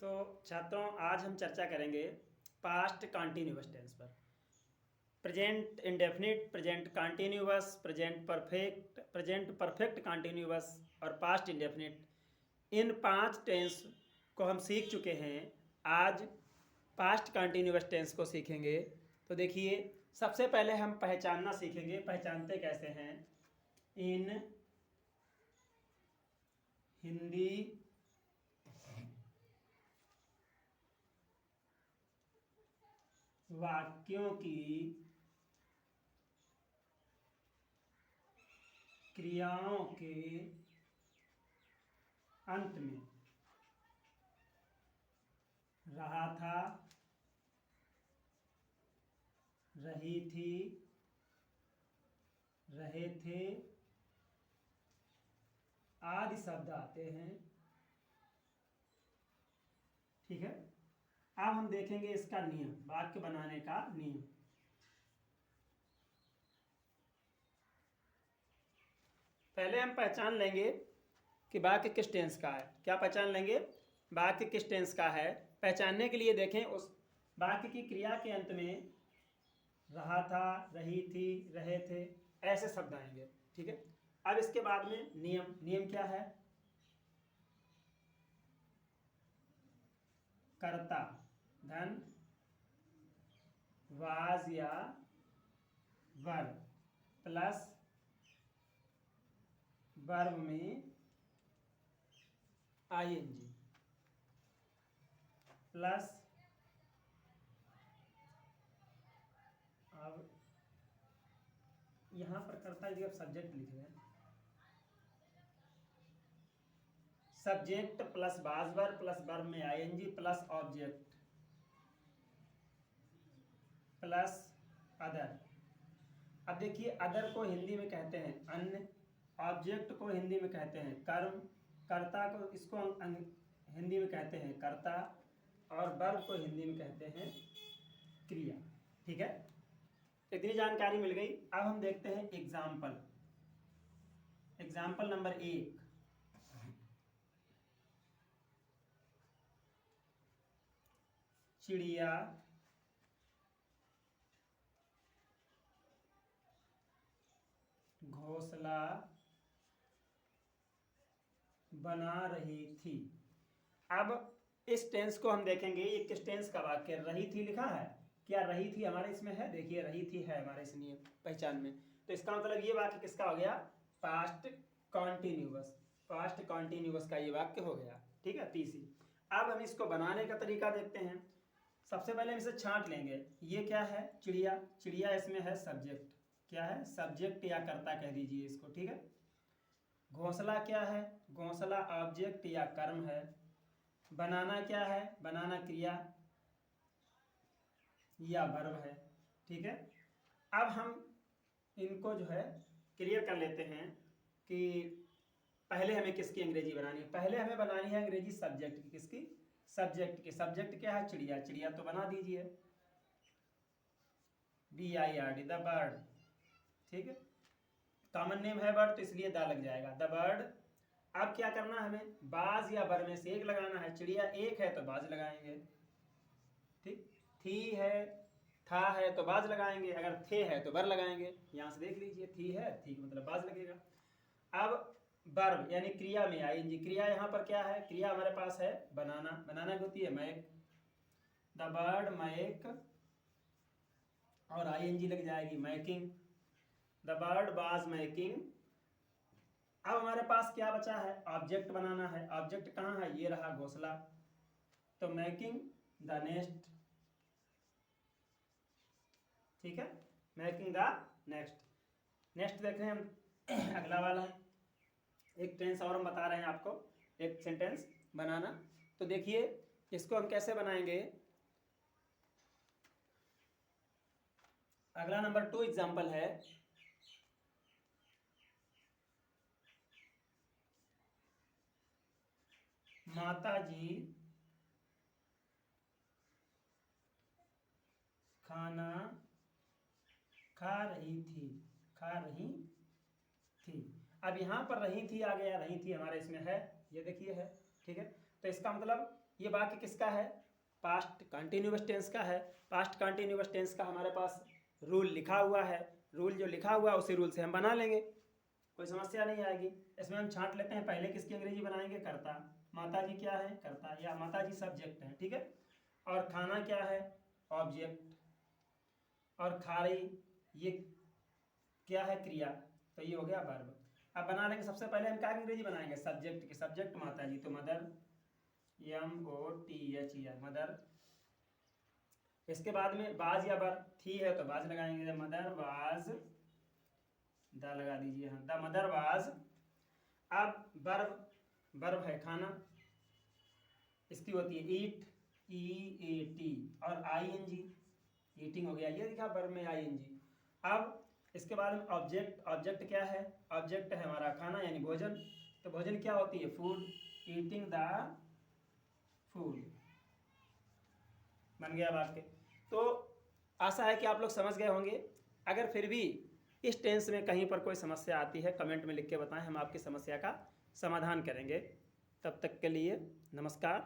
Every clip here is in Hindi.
तो छात्रों, आज हम चर्चा करेंगे पास्ट कॉन्टिन्यूअस टेंस पर। Present indefinite, present continuous, present perfect continuous और पास्ट इंडेफिनिट, इन 5 टेंस को हम सीख चुके हैं। आज पास्ट कॉन्टिन्यूअस टेंस को सीखेंगे। तो देखिए, सबसे पहले हम पहचानना सीखेंगे। पहचानते कैसे हैं? इन हिंदी वाक्यों की क्रियाओं के अंत में रहा था, रही थी, रहे थे आदि शब्द आते हैं। ठीक है। अब हम देखेंगे इसका नियम, वाक्य बनाने का नियम। पहले हम पहचान लेंगे कि वाक्य किस टेंस का है। क्या पहचान लेंगे? वाक्य किस टेंस का है। पहचानने के लिए देखें, उस वाक्य की क्रिया के अंत में रहा था, रही थी, रहे थे ऐसे शब्द आएंगे। ठीक है। अब इसके बाद में नियम। नियम क्या है? कर्ता धन वाज या वर्ब प्लस वर्ब में आईएनजी प्लस, अब यहां पर कर्ता की जगह सब्जेक्ट लिख रहे हैं। Subject plus was verb plus verb में ING plus object plus other. अब देखिए, अदर को हिंदी में कहते हैं अन्य, ऑब्जेक्ट को हिंदी में कहते हैं कर्म, कर्ता को इसको हिंदी में कहते हैं कर्ता, और वर्ब को हिंदी में कहते हैं क्रिया। ठीक है। इतनी जानकारी मिल गई। अब हम देखते हैं एग्जाम्पल। एग्जाम्पल नंबर 1, चिड़िया घोंसला बना रही थी। अब इस टेंस को हम देखेंगे, ये किस टेंस का वाक्य? रही थी लिखा है। क्या रही थी हमारे इसमें है? देखिए, रही थी है हमारे इस नियम पहचान में। तो इसका मतलब ये वाक्य किसका हो गया? Past continuous. पास्ट कॉन्टिन्यूअस का ये वाक्य हो गया। ठीक है, पीसी। अब हम इसको बनाने का तरीका देखते हैं। सबसे पहले हम इसे छांट लेंगे। ये क्या है? चिड़िया। चिड़िया इसमें है सब्जेक्ट। क्या है? सब्जेक्ट या कर्ता कह दीजिए इसको। ठीक है। घोंसला क्या है? घोंसला ऑब्जेक्ट या कर्म है। बनाना क्या है? बनाना क्रिया या वर्ब है। ठीक है। अब हम इनको जो है क्लियर कर लेते हैं कि पहले हमें किसकी अंग्रेजी बनानी है। पहले हमें बनानी है अंग्रेजी सब्जेक्ट की। किसकी? सब्जेक्ट की। सब्जेक्ट क्या है? चिड़िया। चिड़िया तो बना दीजिए, BIRD, द बर्ड। ठीक है। कॉमन नेम है बर्ड, तो इसलिए द लग जाएगा, द बर्ड। अब क्या करना है हमें? बाज या बर में से एक लगाना है। चिड़िया एक है तो बाज लगाएंगे। ठीक। थी है, था है तो बाज लगाएंगे। अगर थे है तो बर लगाएंगे। यहां से देख लीजिए, थी है, थी का मतलब बाज लगेगा। अब वर्ब यानी क्रिया में आईएनजी। क्रिया यहां पर क्या है? क्रिया हमारे पास है बनाना। बनाना की होती है मेक। द बर्ड मेक, और आईएनजी लग जाएगी making. The bird was making. अब हमारे पास क्या बचा है? ऑब्जेक्ट बनाना है। ऑब्जेक्ट कहाँ है? ये रहा घोंसला, तो मेकिंग द नेस्ट। ठीक है। Making the next. नेक्स्ट देख रहे हैं हम अगला वाला है। एक टेंस और हम बता रहे हैं आपको, एक सेंटेंस बनाना। तो देखिए, इसको हम कैसे बनाएंगे। अगला नंबर 2 एग्जाम्पल है, माता जी खाना खा रही थी। खा रही थी। अब यहां पर रही थी आ गया। रही थी हमारे इसमें है, ये देखिए है। ठीक है। तो इसका मतलब ये वाक्य किसका है? पास्ट कंटिन्यूअस टेंस का है। पास्ट कंटिन्यूअस टेंस का हमारे पास रूल लिखा हुआ है। रूल जो लिखा हुआ है उसी रूल से हम बना लेंगे, कोई समस्या नहीं आएगी। इसमें हम छांट लेते हैं, पहले किसकी अंग्रेजी बनाएंगे? कर्ता। माता जी क्या है? कर्ता, या माता जी सब्जेक्ट है, ठीक है। और खाना क्या है? ऑब्जेक्ट। और खा रही ये क्या है? क्रिया। तो ये हो गया वर्ब। अब बना लेंगे, सबसे पहले हम क्या अंग्रेजी बनाएंगे? सब्जेक्ट की। सब्जेक्ट माता जी, तो मदर, MOTHER, मदर। इसके बाद में बाज या बर थी है तो बाज लगाएंगे, मदर वाज, द लगा दीजिए, हाँ, द मदर वाज। अब वर्ब, वर्ब है खाना, इसकी होती है ईट, EAT, और ING, ईटिंग हो गया, ये लिखा वर्ब में ING। अब इसके बाद में ऑब्जेक्ट, ऑब्जेक्ट क्या है? ऑब्जेक्ट है हमारा खाना यानी भोजन, तो भोजन क्या होती है? फूड, ईटिंग द फूड, बन गया वाक्य। तो आशा है कि आप लोग समझ गए होंगे। अगर फिर भी इस टेंस में कहीं पर कोई समस्या आती है, कमेंट में लिख के बताएं, हम आपकी समस्या का समाधान करेंगे। तब तक के लिए नमस्कार।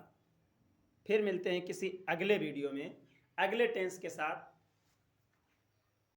फिर मिलते हैं किसी अगले वीडियो में अगले टेंस के साथ।